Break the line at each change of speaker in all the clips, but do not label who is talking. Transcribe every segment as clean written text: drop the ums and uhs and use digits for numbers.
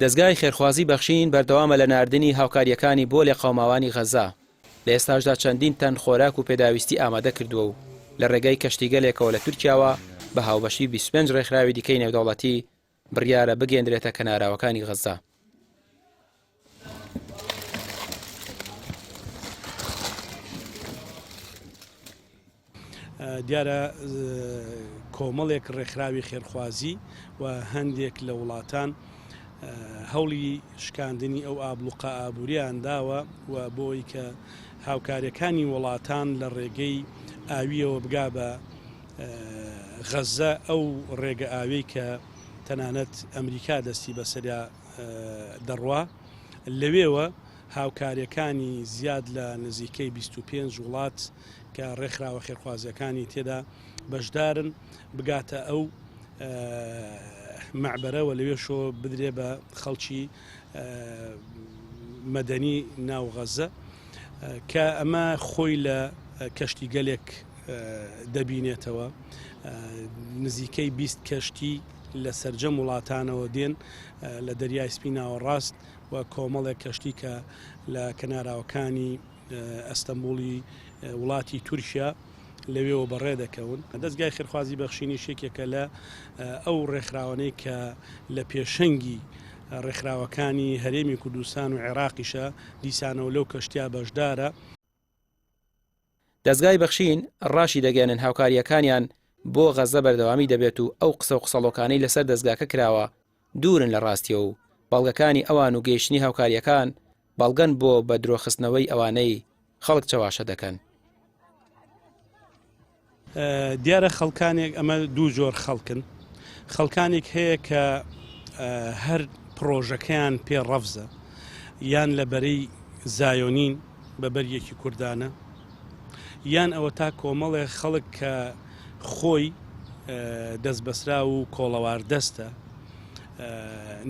دەستگای خێرخوازی بەخشین بەردەوامە لە ناردنی هاوکاریەکانی بۆ لێقەوماوانی غەزا. لە ئێستاشدا چەندین تەن خۆراک و پێداویستی ئامادە کردووە و لە ڕێگەی کەشتیگەلێکەوە لە تورکیاوە بە هاوبەشی 25 ڕێکخراوی دیکەی نێودەوڵەتی بڕیارە بگەێنرێتە کەناراوەکانی غەزا.
دیارە کۆمەڵێک ڕێکخراوی خێرخوازی و هەندێک لە وڵاتان هەوڵی شکاندنی ئەو ئابلوقە ئابووریان داوە و بۆی کە هاوکاریەکانی وڵاتان لە ڕێگەی ئاویەوە بگا بە غەزە ئەو ڕێگە ئاوی کە تەنانەت ئەمریکا دەستی بەسەریا دەڕوا لەوێوە هاوکاریەکانی زیاد لە نزیکەی 25 وڵات کە ڕێکخراوە خێرخوازیەکانی تێدا بەشدارن بگاتە ئەو معبەرەوە لەوێشۆ بدرێ بە خەڵکی مەدەنی ناو غەزە کە ئەمە خۆی لە کەشتیگەلێک دەبینێتەوە. نزیکەی 20 کەشتی لە سەرجەم وڵاتانەوە دێن لە دەریای سپی ناوەڕاست و کۆمەڵێک کەشتی کە لە کەناراوەکانی ئەستەمبوڵی وڵاتی تورکیا لەوێەوە بەڕێ دەکەون. دەستگای خێرخوازی بەخشینی شێکێکە لە ئەو ڕێکخراوانەی کە لە پێشەنگی ڕێکخراوەکانی هەرێمی کوردستان و عێراقیشە دیسانەوە لەو کەشتیا بەشدارە.
دەستگای بەخشین ڕاشی دەگەێنن هاوکاریەکانیان بۆ غەزە بەردەوامی دەبێت و ئەو قسە و قسەڵۆکانەی لەسەر دەستگاکە کراوە دوورن لە ڕاستیە و بەڵگەکانی ئەوان و گەیشتنی هاوکاریەکان بەڵگەن بۆ بە درۆخستنەوەی ئەوانەی خەڵک چاواشە دەکەن.
دیارە خەڵکانێک ئەمە دوو جۆر خەڵکن. خەڵکانێک هەیە کە هەر پرۆژەکەیان پێ ڕەفزە یان لەبەرەی زایۆنین بە بەریەکی کوردانە یان ئەوە تا کۆمەڵێ خەڵک کە خۆی دەست بەسرا و کۆڵەوار دەستە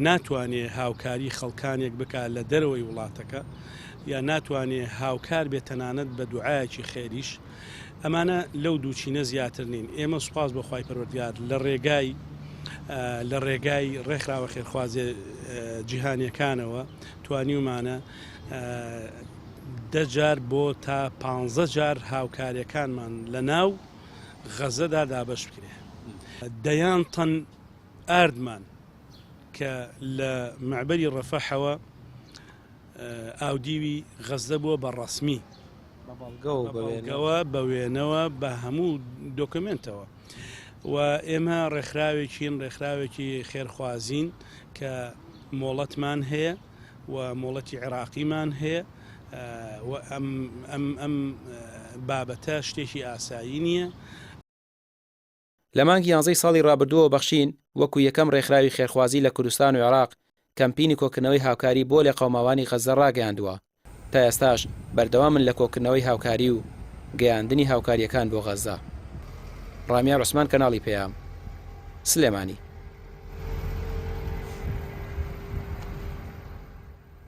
ناتوانێ هاوکاری خەڵکانێک بکات لە دەرەوەی وڵاتەکە یا ناتوانێ هاوکار بێت تەنانەت بە دوعایەکی خێریش. ئەمانە لەو دووچینە زیاتر نین. ئێمە سوپاس بەخوای پەروەردگار لە ڕێگای ڕێکخراوە خێرخوازی جیهانیەکانەوە توانیومانە 10 جار بۆ تا 15 جار هاوکاریەکانمان لە ناو غەزەدا دابەش بکرێ. دەیان تەن ئاردمان کە لە معبەری ڕەفەحەوە ئاودیوی غەزە بووە بە ڕەسمی بەڵگەوە بە وێنەوە بە هەموو دۆکمنتەوە و ئێمە ڕێکخراوێکی خێرخوازین کە مۆڵەتمان هەیە و مۆڵەتی عێراقیمان هەیە و ئەم بابەتە شتێکی ئاسایی نییە.
لە مانگی 11 ساڵی ڕابردووە بەخشین وەکو یەکەم ڕێکخراوی خێرخوازی لە کوردستان و عێراق کەمپینی کۆکردنەوەی هاوکاری بۆ لێقەوماوانی غەزە ڕاگەیاندووە. تا ئێستاش بەردەوامن لە کۆکردنەوەی هاوکاری و گەیاندنی هاوکاریەکان بۆ غەزە. ڕامیار عوسمان، کەناڵی پێام، سلێمانی.